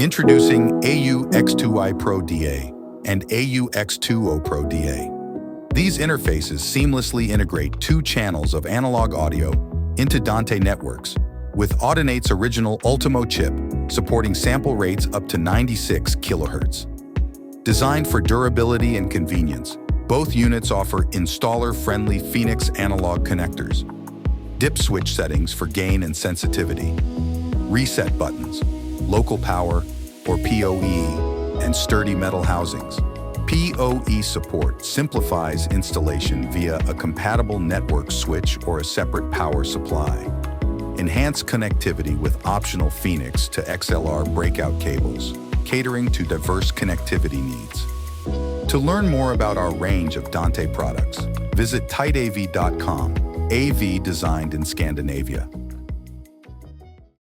Introducing AU-X2IPRO-DA and AU-X2OPRO-DA. These interfaces seamlessly integrate two channels of analog audio into Dante networks, with Audinate's original Ultimo chip supporting sample rates up to 96 kHz. Designed for durability and convenience, both units offer installer-friendly Phoenix analog connectors, dip switch settings for gain and sensitivity, reset buttons, local power or PoE, and sturdy metal housings. PoE support simplifies installation via a compatible network switch or a separate power supply. Enhance connectivity with optional Phoenix to XLR breakout cables, catering to diverse connectivity needs. To learn more about our range of Dante products, visit TiGHT.com, AV designed in Scandinavia.